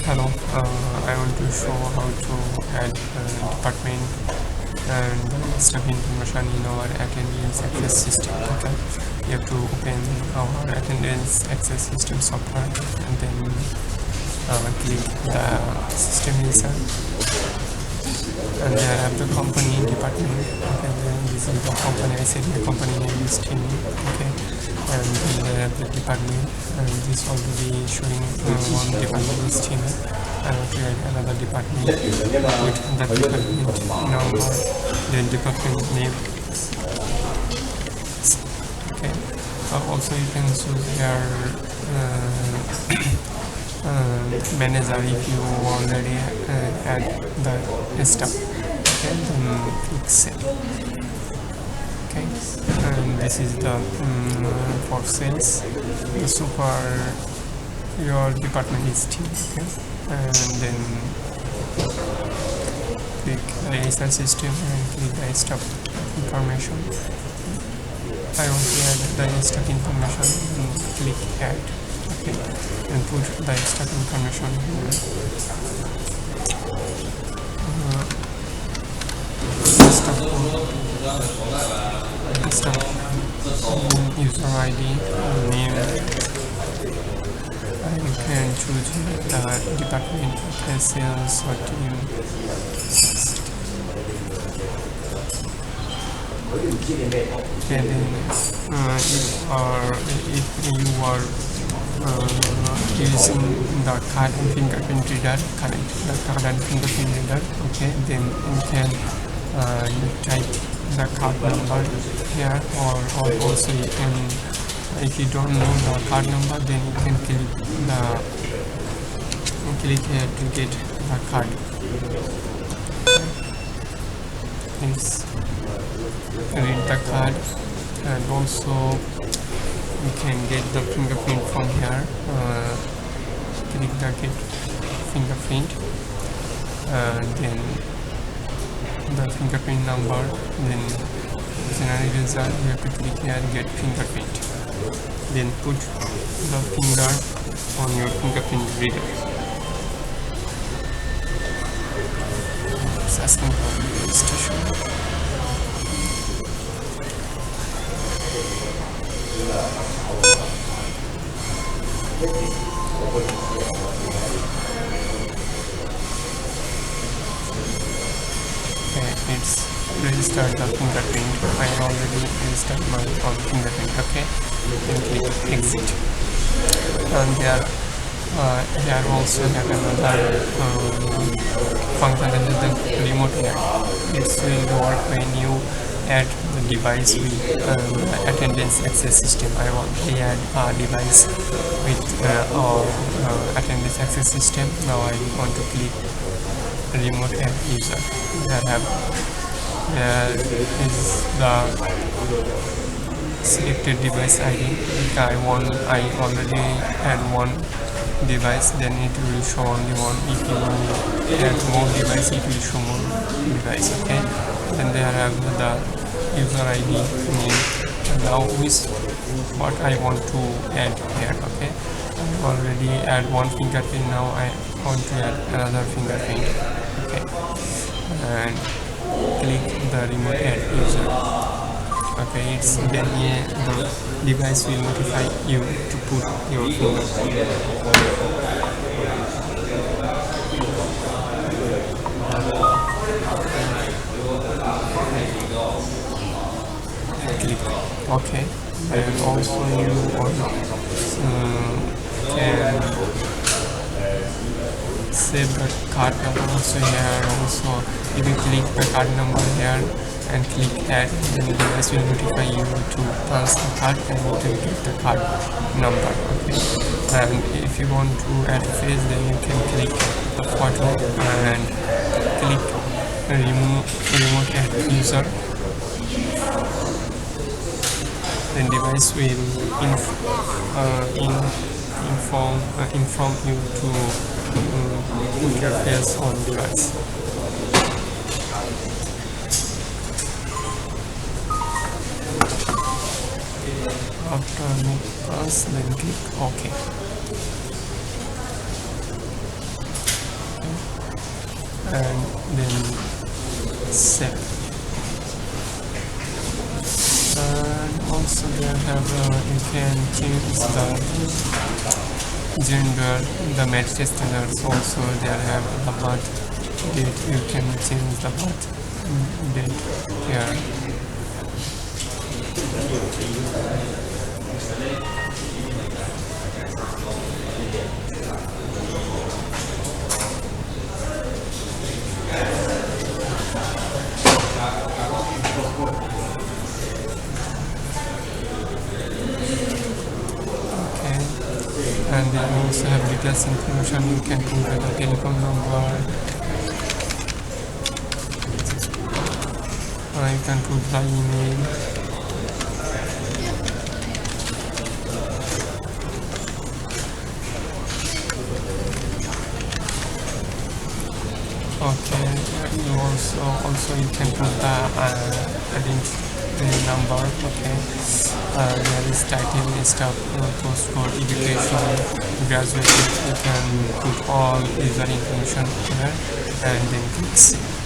Hello, I want to show how to add department and staff information in our attendance access system. Okay, you have to open our attendance access system software and then click the system inside, and then have the company department. Okay, then this is the company. I said the company name is Timy. Okay, and then I have the department, and this already showing one department is Timy. I will create another department with the department number, then department name. Okay, also you can choose your manager if you already add the stuff. Okay, then click save. Okay, and this is the for sales. The super your department is team. Okay, and then click register system and click the stuff information. I want to add the stuff information and click add. Okay, and put the stuff information here. Stuff user ID, name, and you can choose the department, okay, sales or team. Okay, then if you are using the card and fingerprint reader, connect the card and fingerprint reader. Okay, then you can type the card number here, or also you can, if you don't know the card number, then you can click here to get the card. Please read the card, and also you can get the fingerprint from here. Click the get fingerprint, and then the fingerprint number, then general result, you have to click here get fingerprint, then put the finger on your fingerprint reader. It's asking for the registration. It's registered the fingerprint. I already registered my own fingerprint. Okay, then click exit. And here also have another function, that is the remote add. This will work when you add the device with attendance access system. I want to add a device with our attendance access system. Now I want to click remote add user. There is the selected device ID. I already had one device, then it will show only one. If you add more device, it will show more device. Okay, then there have the user ID name. Now with what I want to add here. Okay, I already add one fingerprint. Now I want to add another fingerprint. Okay, and click the remote add user. Okay, it's then the device will notify you to put your fingerprint. Click OK, and also you can save the card number also here. Also, if you click the card number here and click add, then the device will notify you to punch the card and you can get the card number. Okay, and if you want to add face, then you can click the photo and click remote add user. Then device will inform you to put your face on device. After you pass, then click OK. and then save. And also there have you can change the gender, the marriage standards. Also there have the birth date. You can change the birth date here. And then you also have details information. You can put the telephone number, or you can put the email. Okay, you also you can put the identity number. Okay, there is title, staff, postcode, education, graduated. You can put all user information here and then click save.